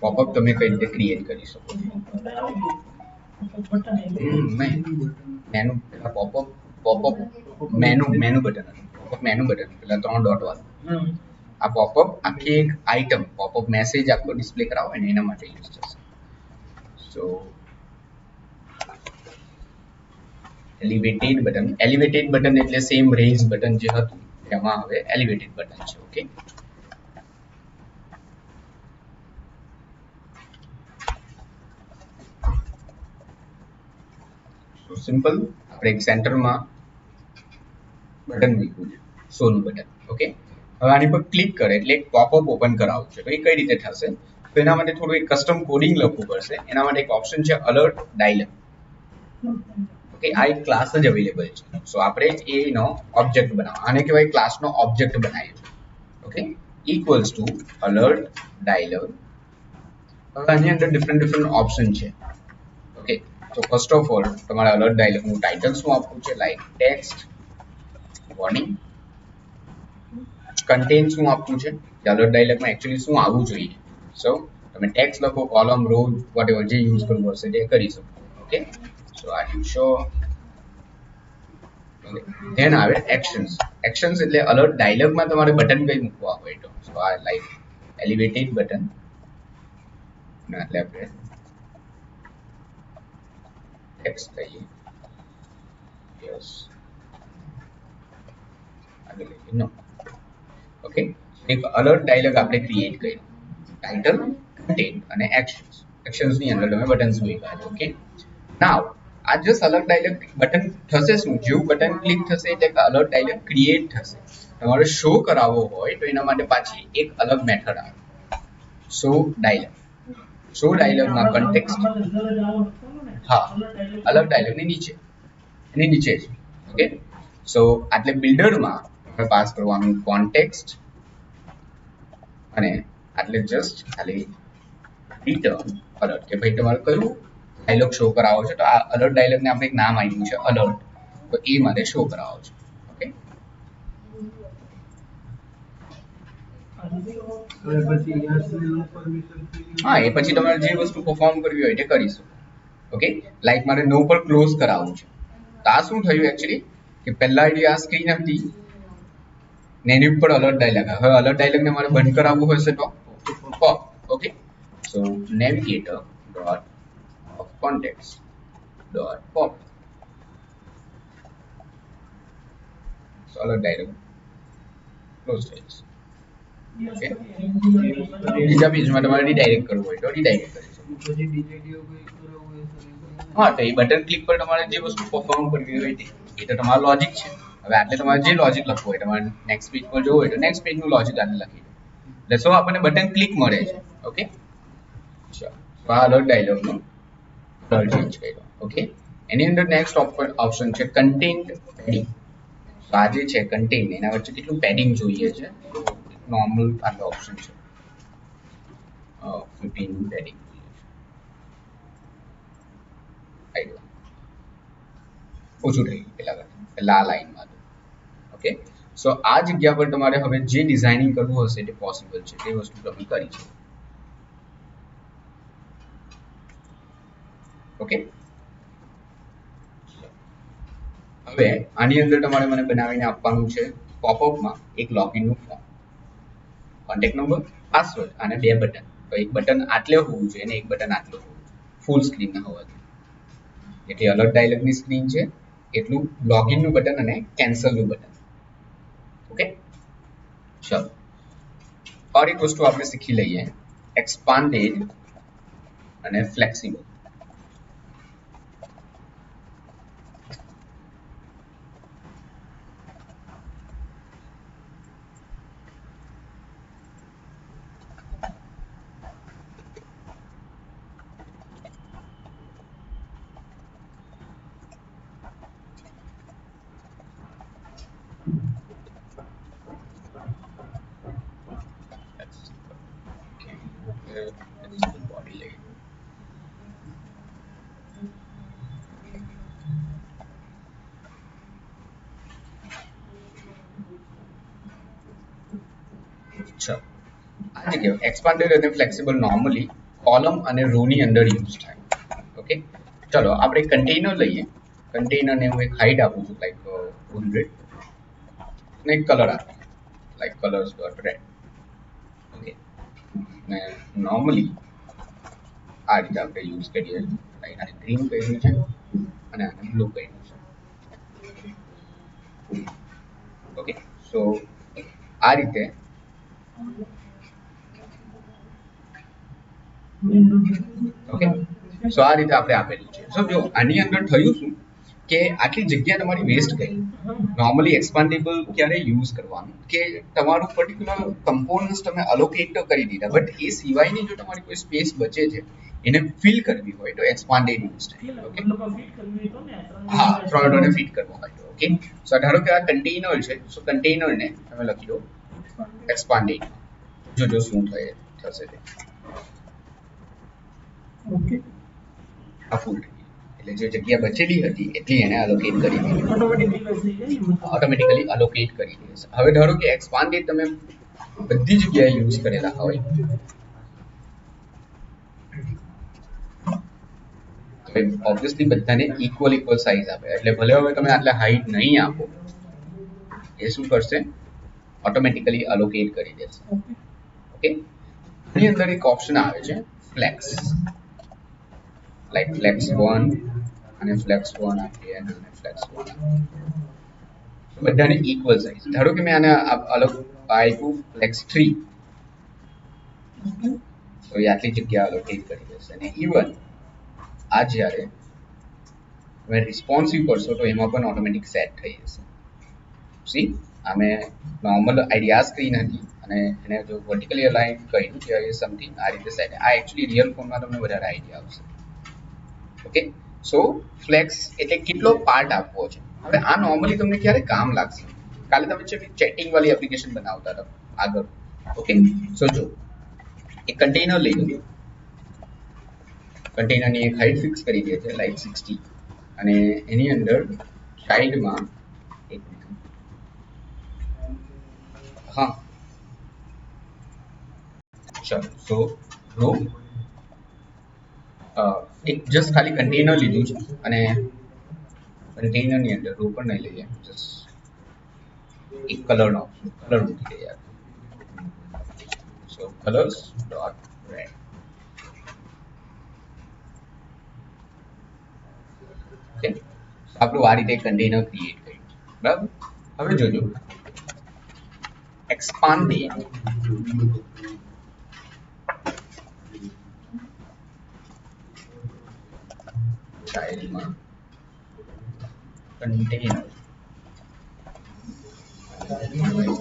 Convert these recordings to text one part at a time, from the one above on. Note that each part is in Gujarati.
પોપઅપ તમે કઈ રીતે ક્રિએટ કરી શકો menu popup popup menu button popup menu button પેલા 3 ડોટ વાળું આ પોપઅપ આખી એક આઇટમ પોપઅપ મેસેજ આખો ડિસ્પ્લે કરાવો ને એના માટે યુઝ થશે સો એલિવેટેડ બટન એટલે સેમ રેઇઝ બટન જે હતું એમાં હવે એલિવેટેડ બટન છે ઓકે સો સિમ્પલ આપણે એક સેન્ટરમાં બટન મૂક્યું છે સોનું બટન ઓકે હવે આની પર ક્લિક કરે એટલે એક પોપઅપ ઓપન કરાવવું છે તો એ કઈ રીતે થશે તો એના માટે થોડું એક કસ્ટમ કોડિંગ લખવું પડશે એના માટે એક ઓપ્શન છે અલર્ટ ડાયલર ઓકે આ એક ક્લાસ જ અવેલેબલ છે સો આપણે એનો ઓબ્જેક્ટ બનાવવા આને કહેવાય ક્લાસનો ઓબ્જેક્ટ બનાવ્યો okay equals to alert dialler હવે આની અંદર ડિફરન્ટ ઓપ્શન છે ઓકે તો ફર્સ્ટ ઓફ ઓલ તમારે અલર્ટ ડાયલરનું ટાઇટલ શું આપવું છે લાઈક ટેક્સ્ટ વોર્નિંગ કન્ટેન્ટ શું આપવું છે કે અલર્ટ ડાયલોગમાં એકચ્યુઅલી શું આવવું જોઈએ સો તમે ટેક્સ્ટ લખો કોલમ રો વોટેવર જે યુઝ કરવું હશે તે કરી શકો okay so are you sure then આવે એક્શન્સ એટલે અલર્ટ ડાયલોગમાં તમારે બટન કઈ મૂકવા હોય તો સો આ લાઈક એલિવેટેડ બટન એટલે આપણે ટેક્સ્ટ કહીએ યસ આગળ નો ઓકે એક અલર્ટ ડાયલોગ આપણે ક્રિએટ કર્યું ટાઇટલ કન્ટેન્ટ અને એક્શન્સ ની અંદર તમે બટન્સ મૂક્યા છે ઓકે નાઉ આ જસ્ટ અલર્ટ ડાયલોગ બટન થશે શું જેવું બટન ક્લિક થશે એટલે અલર્ટ ડાયલોગ ક્રિએટ થશે તમારે શો કરાવવો હોય તો એના માટે પાછી એક અલગ મેથડ આવે શો ડાયલોગમાં કન્ટેક્સ્ટ હા અલર્ટ ડાયલોગ ની નીચે એની નીચે જ ઓકે સો આટલે બિલ્ડરમાં પાસ કરવાનું કોન્ટેક્સ્ટ અને આટલે જસ્ટ ખાલી રિટર્ન અલર્ટ કે ભાઈ તમારે કયું ડાયલોગ શો કરાવો છે તો આ અલર્ટ ડાયલોગને આપણે એક નામ આપ્યું છે અલર્ટ તો એ મારે શો કરાવો છે ઓકે હા એ પછી તમારે જે વસ્તુ પરફોર્મ કરવી હોય તે કરી શકો ઓકે લાઈક મારે નો પર ક્લોઝ કરાવવું છે તો આ શું થયું એકચ્યુઅલી કે પહેલા આ સ્ક્રીન હતી ને એની ઉપર અલર્ટ ડાયલોગ હવે અલર્ટ ડાયલોગ ને મારે બંધ કરાવવું હશે તો pop okay so navigator dot of contacts dot pop so alert dialog close થઈ જશે ઓકે બીજા પેજમાં તમારે રીડાયરેક્ટ કરવું હોય તો રીડાયરેક્ટ કરી શકો હા તો એ બટન ક્લિક પર તમારે જે વસ્તુ પરફોર્મ કરવી હોય એ તો તમારું લોજિક છે હવે આટલે તમારે જે લોજિક લખવું હોય તમારે નેક્સ્ટ પેજ પર જવું હોય તો નેક્સ્ટ પેજનું લોજિક આટલે લખી દો એટલે સો આપણને બટન ક્લિક મળે છે ઓકે ચાલો તો આ અલર્ટ ડાયલોગનો કલર ચેન્જ કર્યો ઓકે એની અંદર નેક્સ્ટ ઓપ્શન છે કન્ટેન્ટ પેડિંગ તો આ જે છે કન્ટેન્ટ એના વચ્ચે કેટલું પેડિંગ જોઈએ છે નોર્મલ આટલો ઓપ્શન છે 15 પેડિંગ ઓછું થઈ ગયું પેલા આ લાઈનમાં ઓકે સો આ જગ્યા પર તમારે હવે જે ડિઝાઇનિંગ કરવું હશે તે પોસિબલ છે તે વસ્તુ તમે કરી શકો ઓકે હવે આની અંદર તમારે મને બનાવીને આપવાનું છે પોપઅપમાં એક લોગિનનું ફોર્મ કોન્ટેક્ટ નંબર પાસવર્ડ અને બે બટન તો એક બટન આટલે હોવું જોઈએ અને એક બટન આટલે હોવું જોઈએ ફૂલ સ્ક્રીન ના હોવા જોઈએ એટલે અલર્ટ ડાયલોગની સ્ક્રીન છે એટલું લોગિનનું બટન અને કેન્સલનું બટન ઓકે ચલો और एक वस्तु આપણે શીખી લઈએ એક્સપાન્ડેડ અને ફ્લેક્સિબલ body layer ચલો આ જગ્યાએ એક્સપાન્ડેડ અને ફ્લેક્સિબલ નોર્મલી કોલમ અને રોની અંદર યુઝ થાય. ઓકે, ચલો આપણે કન્ટેનર લઈએ. કન્ટેનરને હું એક હાઇટ આપું છું લાઈક 100 ને એક કલર આપું like colours dot red. Okay, ને નોર્મલી આ રીતે આપણે યુઝ કરીએ છીએ. આને ગ્રીન કર્યું છે અને આને બ્લુ કર્યું છે. ઓકે, સો આ રીતે ઓકે, સો આ રીતે આપણે આપેલું છે. સો જો આની અંદર થયું શું કે આટલી જગ્યા તમારી વેસ્ટ ગઈ. નોર્મલી એક્સપાન્ડેબલ ક્યારે યુઝ કરવાનું કે તમારું પર્ટિક્યુલર કમ્પોનન્ટ્સ તમે અલોકેટ તો કરી દીધા, બટ એ સિવાયની જો તમારી કોઈ સ્પેસ બચે છે એને ફિલ કરવી હોય તો એક્સપાન્ડેડ યુઝ થાય. ઓકે, હા, ત્રણને ફિટ કરવો હોય તો. ઓકે, સો ધારો કે આ કન્ટેનર છે, સો કન્ટેનરને તમે લખી દો એક્સપાન્ડેડ. જોજો શું થશે તે. ઓકે, આ ફૂલ થઈ ગઈ. એટલે જે જગ્યા બચેલી હતી એટલી એને અલોકેટ કરી દીધી, ઓટોમેટિકલી અલોકેટ કરી દેશે. હવે ધારો કે એક્સપાન્ડેડ તમે બધી જગ્યાએ યુઝ કરેલા હોય, હવે ઓબ્વિયસલી બધાને ઇક્વલ સાઇઝ આપે, એટલે ભલે હવે તમે આટલા હાઈટ નહીં આપો, એ શું કરશે, ઓટોમેટિકલી અલોકેટ કરી દેશે. ઓકે, એની અંદર એક ઓપ્શન આવે છે ફ્લેક્સ, લાઈક ફ્લેક્સ 1 અને ફ્લેક્સ 1 આપીએ અને ફ્લેક્સ 1 બધાને ઇક્વલ સાઇઝ. ધારો કે મેં આને અલગ આપ્યું ફ્લેક્સ 3, તો એ આટલી જગ્યા અલોકેટ કરી દેશે. અને ઇવન આ જ્યારે તમે રિસ્પોન્સિવ કરશો તો એમાં પણ ઓટોમેટિક સેટ થઈ જશે. સી, આ મેં નોર્મલ આઈડિયા સ્ક્રીન હતી અને એને જો વર્ટિકલી અલાઇન કર્યું કે સમથિંગ આ રીતે સેટ. આ એકચ્યુઅલી રિયલ ફોનમાં તમને વધારે આઈડિયા આવશે. ઓકે, સો ફ્લેક્સ એટલે કેટલો પાર્ટ આપવો છે. હવે આ નોર્મલી તમને ક્યારે કામ લાગશે, કાલે તમે ચેટિંગ વાળી એપ્લિકેશન બનાવતા હતા આગળ. ઓકે, સો જો એક કન્ટેનર લઈ લો, કન્ટેનરની એક હાઈટ ફિક્સ કરી દે છે લાઈક 60 અને એની અંદર ચાઇલ્ડમાં એક હા ચલો, સો રો એક જસ્ટ ખાલી કન્ટેનર લીધું છે અને કન્ટેનરની અંદર રો પણ નહીં લઈએ, જસ્ટ એક કલરનો કલર મૂકી દઈએ. So colours dot red. Okay, આપણું આ રીતે કન્ટેનર ક્રિએટ કર્યું, બરાબર. હવે જોજો એક્સપાન્ડેડ ચાઇલ્ડમાં કન્ટેનર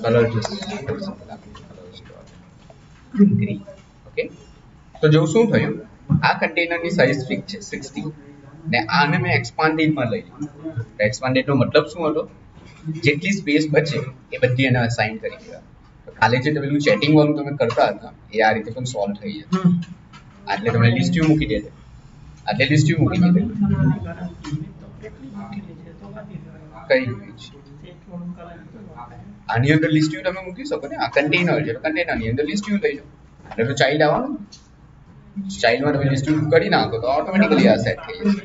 કલર ગ્રીન. ઓકે, તો જો શું થયું, આ કન્ટેનરની સાઇઝ ફિક્સ છે 60 ને આને મેં એક્સપાન્ડેડમાં લઈ લીધું. એક્સપાન્ડેડનો મતલબ શું હતો, જેટલી સ્પેસ બચે એ બધી એને અસાઇન કરી દેવા. તો કાલે જે પેલું ચેટિંગ વાળું તમે કરતા હતા એ આ રીતે પણ સોલ્વ થઈ જશે. એટલે તમે લિસ્ટ વ્યૂ મૂકી દેશે, એટલે લિસ્ટ વ્યૂ મૂકી દેશે. કઈ આની અંદર લિસ્ટ વ્યૂ તમે મૂકી શકો ને, આ કન્ટેનર છે તો કન્ટેનરની અંદર લિસ્ટ વ્યૂ લઈ લો, એટલે તો ચાઇલ્ડ આવવાનું. ચાઇલ્ડમાં તમે લિસ્ટ વ્યૂ કરી નાખો તો ઓટોમેટિકલી આ સેટ થઈ જશે.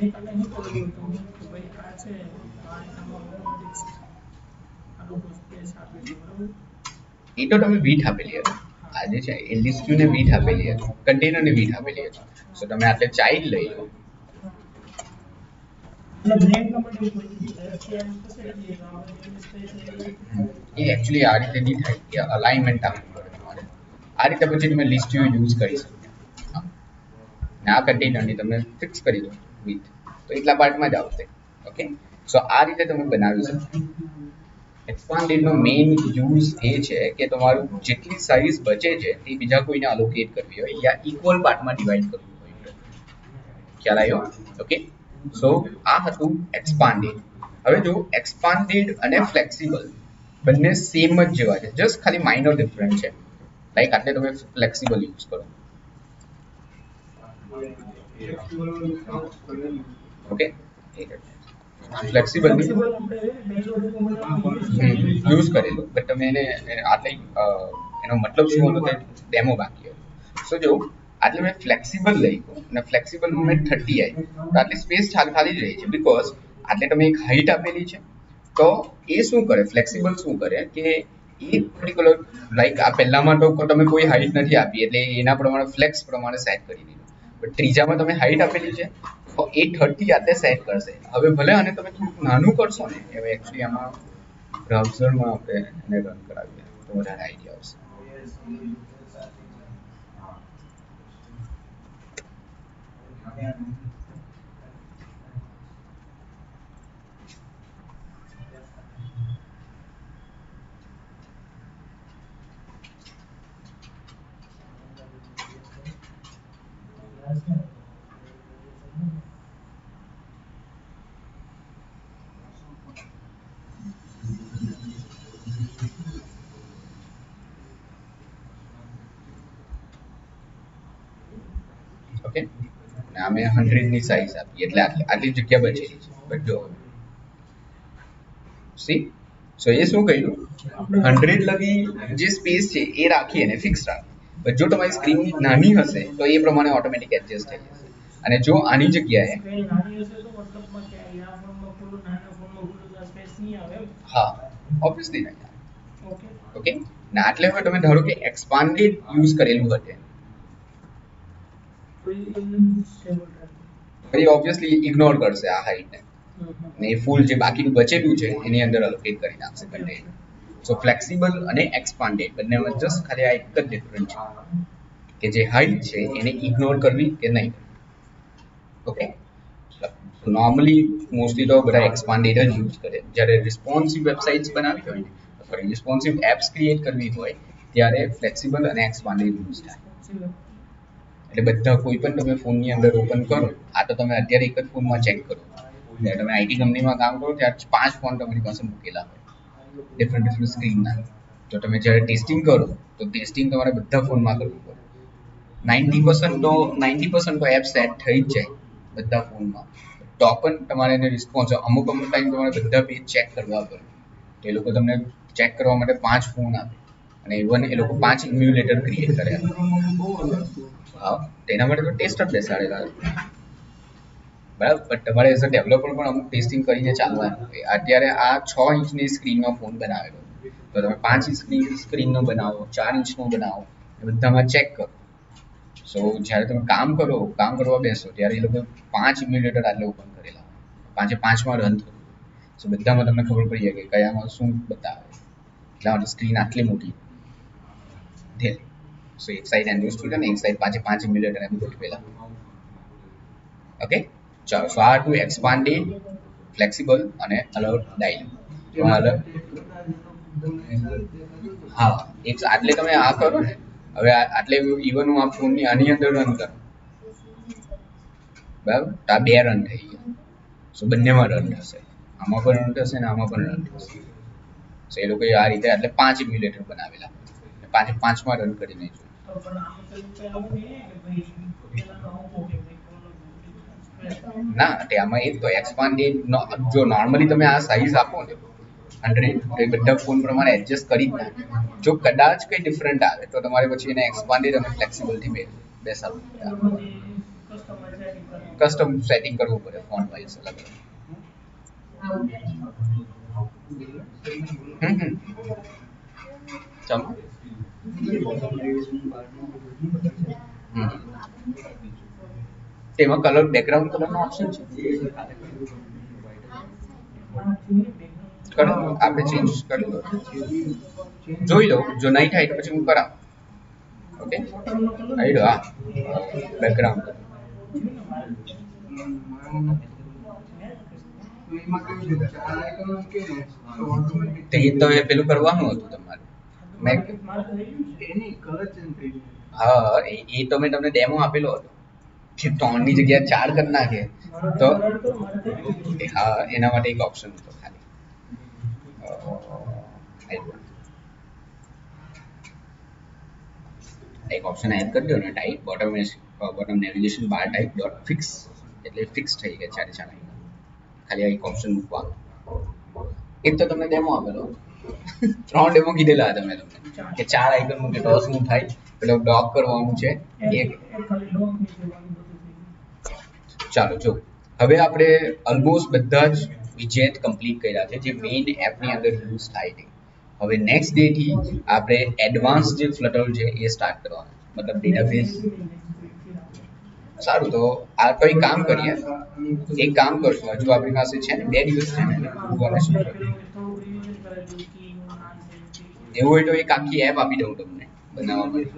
એ તો તમે વીથ આપેલી હતી, આજે છે એ લિસ્ટ વ્યૂ ને વીથ આપેલી હતી, કન્ટેનરને વીથ આપેલી હતી. સો તમે આટલે ચાઇલ્ડ લઈ લો, એ એકચ્યુઅલી આ રીતે નહીં થાય કે અલાઇનમેન્ટ આપવું પડે તમારે. આ રીતે પછી તમે લિસ્ટ વ્યૂ યુઝ કરી શકો. આ કન્ટેનરની તમે ફિક્સ કરી દો વિથ, તો એટલા પાર્ટમાં જ આવશે. ઓકે, સો આ રીતે તમે બનાવી શકો. એક્સપાન્ડેડનો મેઇન યુઝ એ છે કે તમારું જેટલી સાઇઝ બચે છે તે બીજા કોઈને અલોકેટ કરવી હોય યા ઇક્વલ પાર્ટમાં ડિવાઈડ કરવું હોય. ખ્યાલ આવ્યો? ઓકે, સો આ હતું એક્સપાન્ડેડ. હવે જો એક્સપાન્ડેડ અને ફ્લેક્સિબલ બંને સેમ જ જેવા છે, જસ્ટ ખાલી માઇનર ડિફરન્સ છે. લાઈક આટલે તમે ફ્લેક્સિબલ યુઝ કરો. ઓકે, ફ્લેક્સિબલ યુઝ કરેલો, બટ તમે એને આટલે એનો મતલબ શું હતો તે ડેમો બાકી હતો. સો જો આટલે મેં ફ્લેક્સિબલ લખ્યું અને ફ્લેક્સિબલમાં મેં 30 આવી તો આટલી સ્પેસ ખાલી જ રહી છે બીકોઝ આટલે તમે એક હાઈટ આપેલી છે તો એ શું કરે ફ્લેક્સિબલ શું કરે કે એ પર્ટિક્યુલર લાઈક આ પહેલામાં તો તમે કોઈ હાઈટ નથી આપી એટલે એના પ્રમાણે ફ્લેક્સ પ્રમાણે સેટ કરી દીધું પણ ત્રીજામાં તમે હાઈટ આપેલી છે તો એ 30 આટલે સેટ કરશે હવે ભલે આને તમે થોડુંક નાનું કરશો ને હવે એકચ્યુઅલી આમાં બ્રાઉઝરમાં આપણે એને રન કરાવીએ તો વધારે આઈડિયા આવશે. ઓકે અને અમે 100 ની સાઈઝ આપી એટલે આટલી જગ્યા બચેલી છે બટ જો સી સો એ શું કર્યું 100 લગી જે સ્પેસ છે એ રાખી અને ફિક્સ રાખી પણ જો તમારી સ્ક્રીન નાની હશે તો એ પ્રમાણે ઓટોમેટિક એડજસ્ટ થઈ જશે અને જો આની જગ્યાએ હા ઓબ્વિયસલી નહીં ઓકે ને આટલે હવે તમે ધારો કે એક્સપાન્ડેડ યુઝ કરેલું હશે પછી ઓબ્વિયસલી ઇગ્નોર કરશે આ હાઈટને ને એ ફૂલ જે બાકીનું બચેલું છે એની અંદર અલોકેટ કરી નાખશે કન્ટેનર સો ફ્લેક્સિબલ અને એક્સપાન્ડેડ બંનેમાં જસ્ટ ખાલી આ એક જ ડિફરન્સ છે કે જે હાઈટ છે એને ઇગ્નોર કરવી કે નહીં ઓકે નોર્મલી મોસ્ટલી તો બધા એક્સપાન્ડેડ જ યુઝ કરે જ્યારે રિસ્પોન્સિવ વેબસાઇટ્સ બનાવી હોય ને સોરી રિસ્પોન્સિવ એપ્સ ક્રિએટ કરવી હોય ત્યારે ફ્લેક્સિબલ અને એક્સપાન્ડેડ યુઝ થાય એટલે બધા કોઈ પણ તમે ફોનની અંદર ઓપન કરો આ તો તમે અત્યારે એક જ ફોનમાં ચેક કરો જ્યારે તમે આઈટી કંપનીમાં કામ કરો ત્યારે 5 ફોન તમારી પાસે મૂકેલા હોય ડિફરન્ટ સ્ક્રીનના જો તમે જ્યારે ટેસ્ટિંગ કરો તો ટેસ્ટિંગ તમારે બધા ફોનમાં કરવું પડે 90% તો એપ સેટ થઈ જ જાય બધા ફોનમાં તો પણ તમારે એને રિસ્પોન્સ અમુક ટાઈમ તમારે બધા પેજ ચેક કરવા પડે તો એ લોકો તમને ચેક કરવા માટે 5 ફોન આપે અને ઇવન એ લોકો 5 ઇમ્યુલેટર ક્રિએટ કરે હા તેના માટે તો ટેસ્ટ જ બેસાડેલા બરાબર પણ તમારે એઝ અ ડેવલપર પણ અમુક ટેસ્ટિંગ કરીને ચાલવાનું અત્યારે આ 6 ઇંચની સ્ક્રીનનો ફોન બનાવેલો તો તમે 5 ઇંચની સ્ક્રીનનો બનાવો 4 ઇંચનો બનાવો એ બધામાં ચેક કરો સો જ્યારે તમે કામ કરવા બેસો ત્યારે એ લોકો 5 ઇમ્યુલેટર આટલે ઓપન કરેલા પાંચે પાંચમાં રન થયું સો બધામાં તમને ખબર પડી જાય કે કયામાં શું બતાવે એટલા માટે સ્ક્રીન આટલી મોટી સો એક સાઈડ એન્ડ્રોઇડ સ્ટુડિયો ને એક સાઈડ પાંચ ઇમ્યુલેટર એમ ગોઠવેલા ઓકે ચાલો સો આ હતું એક્સપાન્ડેડ ફ્લેક્સિબલ અને અલગ ડાયલ અલગ હા એક આટલે તમે આ કરો ને હવે આટલે ઇવન હું આ ફોનની આની અંદર રન કરું બરાબર તો આ 2 રન થઈ ગયા સો બંનેમાં રન થશે આમાં પણ રન થશે ને આમાં પણ રન થશે સો એ લોકોએ આ રીતે એટલે 5 ઇમ્યુલેટર બનાવેલા પાંચે પાંચમાં રન કરીને ના તે આમાં એ તો એક્સપાન્ડેડ જો નોર્મલી તમે આ સાઈઝ આપો ને 100 એ બધા ફોન પ્રમાણે એડજસ્ટ કરી જ નાખે જો કદાચ કંઈ ડિફરન્ટ આવે તો તમારે પછી એને એક્સપાન્ડેડ અને ફ્લેક્સિબલથી બેસાડવું કસ્ટમ સેટિંગ કરવું પડે ફોન વાઇઝ અલગ ચલો તેમાં કલર બેકગ્રાઉન્ડ કલરનો ઓપ્શન છે કરો આપણે ચેન્જ કરી દો જોઈ લો જો નહીં થાય તો પછી હું કરાવું ઓકે આવી લો હા બેકગ્રાઉન્ડ તે તો એ પેલું કરવાનું હતું તમારે મેં હા એ તો મેં તમને ડેમો આપેલો હતો કે 3 ની જગ્યાએ 4 કરી નાખે તો હા એના માટે એક ઓપ્શન હતો ખાલી એક ઓપ્શન એડ કરી દો ને ટાઈપ બોટમ નેવિગેશન બાર ટાઈપ ડોટ ફિક્સ એટલે ફિક્સ થઈ ગયા 4 ખાલી આ એક ઓપ્શન મૂકવાનું એક તો તમને ડેમો આપેલો ત્રણ ડેમો કીધેલા હતા મેં તમને કે 4 આઇકન મૂકે તો શું થાય, પેલો ડોક કરવાનું છે એક. ચાલો જો હવે આપણે ઓલમોસ્ટ બધા જ વિજેટ કમ્પ્લીટ કર્યા છે જે મેઇન એપની અંદર યુઝ થાય છે. હવે નેક્સ્ટ ડે થી આપણે એડવાન્સ જે ફ્લટર છે એ સ્ટાર્ટ કરવાનું, મતલબ ડેટાબેઝ. સારું, તો આ તો એક કામ કરીએ, એક કામ કરશું, હજુ આપણી પાસે છે ને 2 દિવસ છે ને, એવું હોય તો એક આખી એપ આપી દઉં તમને બનાવવા માટે.